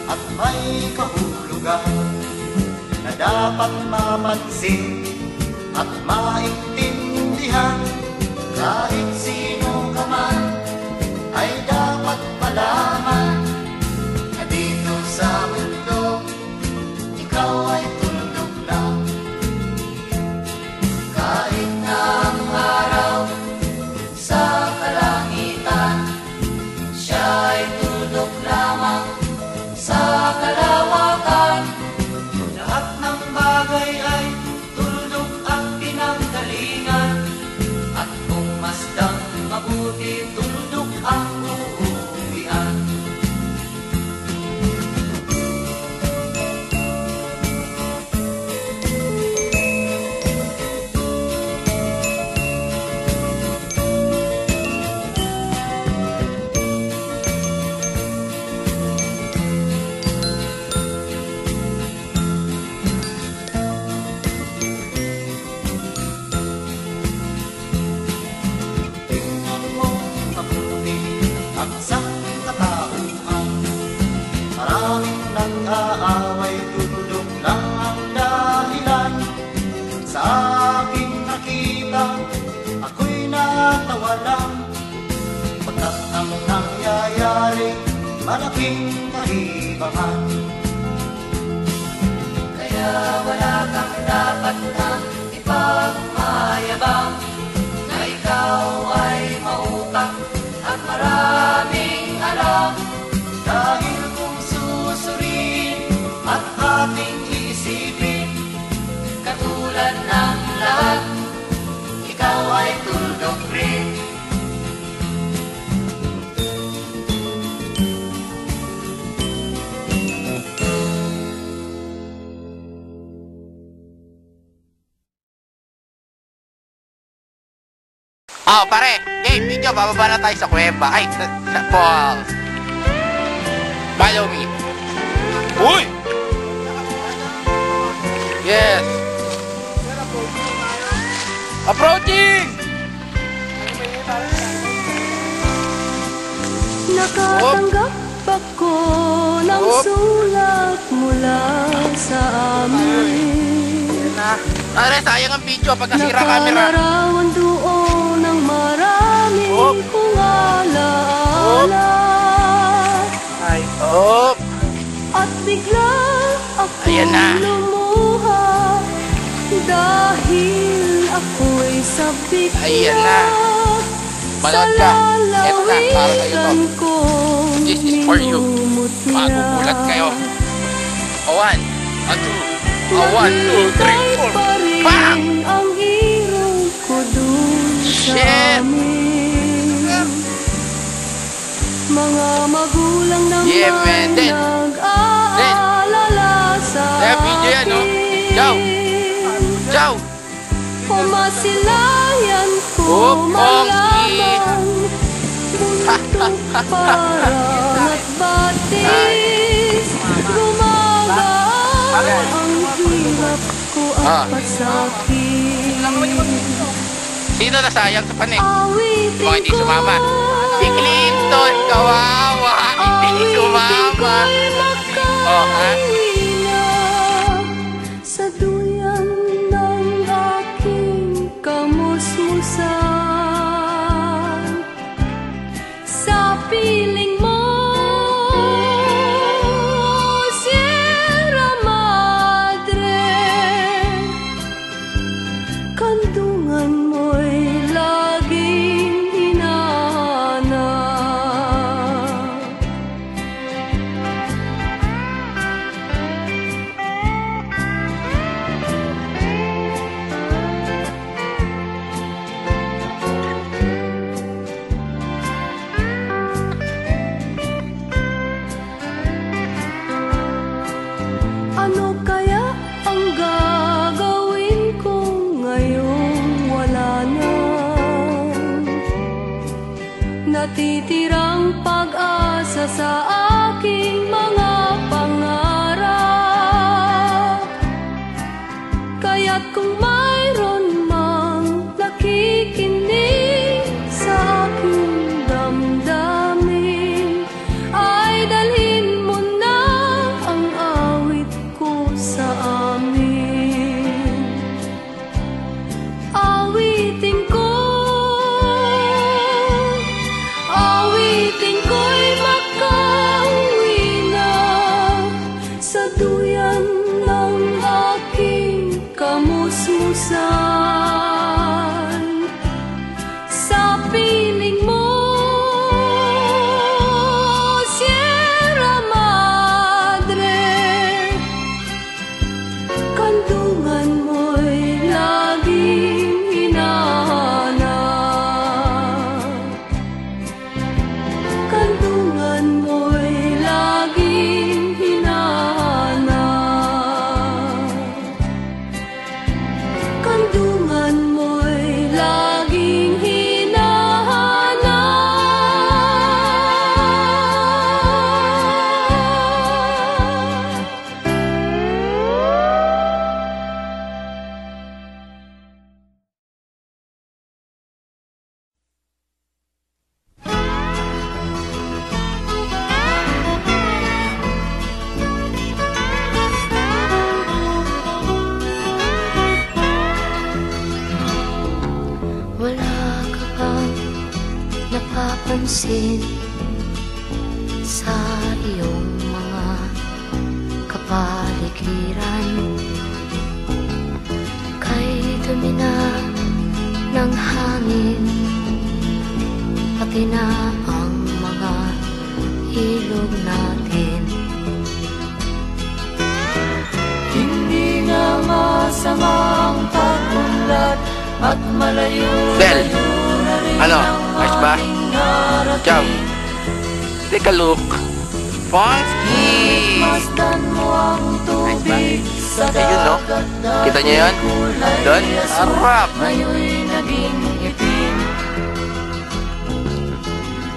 at may kahulugan na dapat mapansin at maintindihan. Kahit sino ka man ay dapat malaman na dito sa mundo ikaw ay tuldok lang. Kahit na ang araw sa kalangitan, siya ay tuldok lamang sa kalawakan. Lahat ng bagay ay tuldok at pinanggalingan, at kung masdang mabuti, tuldok ang uuwian. Tingnan mo mabuti ang sangkatauhan. Maraming nag-aaway, tuldok lang ang dahilan. Sa aking nakita, ako'y natawa lang. Pagkat ang nangyayari, malaking kahibangan. Kaya wala kang dapat na ipagmayabang, na ikaw ay mautak at maraming alam. Dahil kung susuriin at ating iisipin, katulad ng lahat, ikaw ay tuldok rin. Oh, pare, game video, bababa na tayo sa kuweba. Ay, sa falls. Follow me. Uy! Yes. Approaching! Nakatanggap ako ng sulat mula sa amin. Pare, sayang ang video pag nasira camera. Nakalarawan doon ng marami kong alaala. Ay, op. At bigla ako Ayan na. lumuha dahil ako'y sabik Ayan na. Manood ka. Eto na, para sa iyo to. This is for you. Magugulat kayo. A 1, a 2, a 1, 2, 3, 4. Bang! Ang irong ko dun sa Shit! amin. Mga magulang naman Yeah, man. Then. nag-aalala sa Video yan, no? Ciao! Ciao! Pumasilayan ko malaman Buntong parang at batis Gumagaan ang hirap ko at pasakit. Sino nasayang sa panik? Awitin Mga hindi sumama. Si Clinton, kawawa. Hindi sumama. Oh, ha? Sa duyan ng aking kamusmusan, sa piling mo, Sierra Madre, kandungan mo'y laging hinahanap. Ano kaya ang gagawin ko ngayong wala na? Natitirang pag-asa sa aking mga pangarap. Kaya't kung mayroon mang nakikinig sa aking damdamin, ay dalhin mo na ayusin sa iyong mga kapaligiran. Kay dumi na ng hangin, pati na ang mga ilog natin. Hindi nga masamang pag-unlad at malayo-layo na rin Ano? ang Ayos ba? ating narating. Jam. Take a look. Ponsky! Masdan mo ang tubig sa Ayun, no? dagat. Kita niyo yan? Kulay Doon? asul, Harap! ngayon'y naging itim.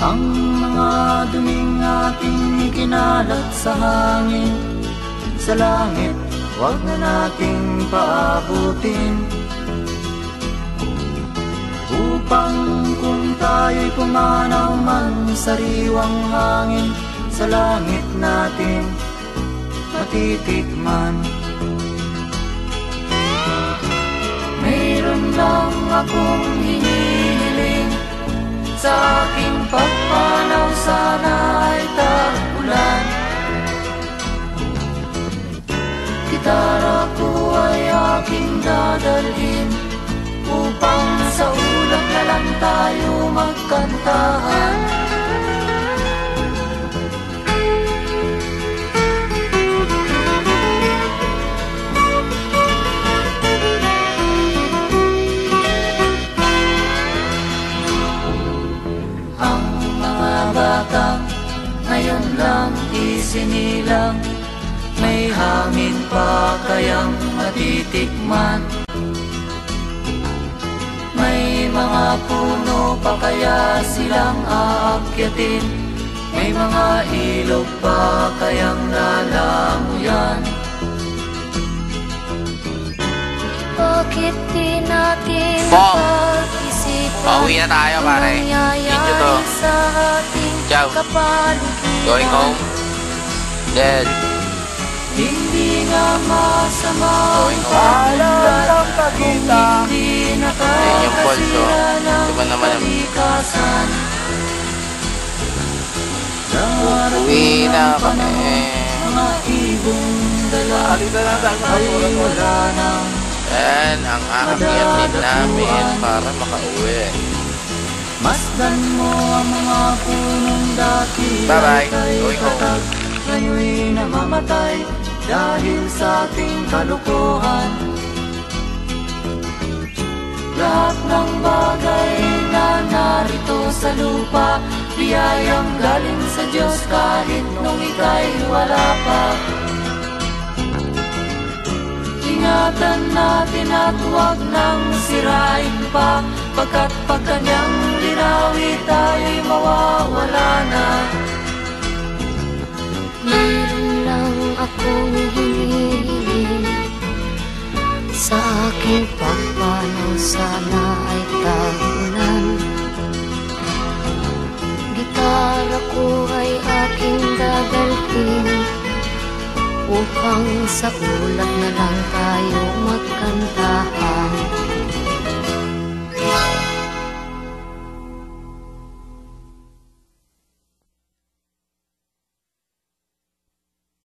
Ang mga duming ating ikinalat sa hangin, sa langit, huwag na nating paabutin. Upang kung tayo'y pumanaw man sa riwang hangin, sa langit natin matitikman. Mayroon lang akong hinihiling, sa aking pagpanaw sana ay tag-ulan. Gitara ko ay aking dadalhin, upang sa ulap na lang tayo magkantahan. Ang mga batang ngayon lang isinilang, may hangin pa kayang matitikman. May mga puno pa kaya silang aakyatin, may mga ilog pa kayang lalamuyan. Bakit di natin Bong! pag-isipan Pauwi na tayo, ang pare. nangyayari Video to. sa ating Ciao. kapaligiran? Going home. Then, Hindi nga masama Going home. ang pagkita, hindi Ayun yung pulso. nakakasira ng Diba naman ang- kalikasan. uwi na kami. Mga ibong dala ay wala nang Then, ang aakyat din namin para makauwi. masdan mo ang mga punong dati. Bye-bye. Ay Going home. katag, ngayon'y namamatay dahil sa ating kalukuhan. Lahat ng bagay na narito sa lupa, biyayang galing sa Diyos kahit nung ika'y wala pa. Ingatan natin at huwag nang sirain pa, pagkat pag kanyang linawi tayo'y mawawala na. Meron lang akong hinihiling, sa aking pagpanaw sana ay tag-ulan. Gitara ko ay aking dadalhin, upang sa ulap na lang tayo magkantahan.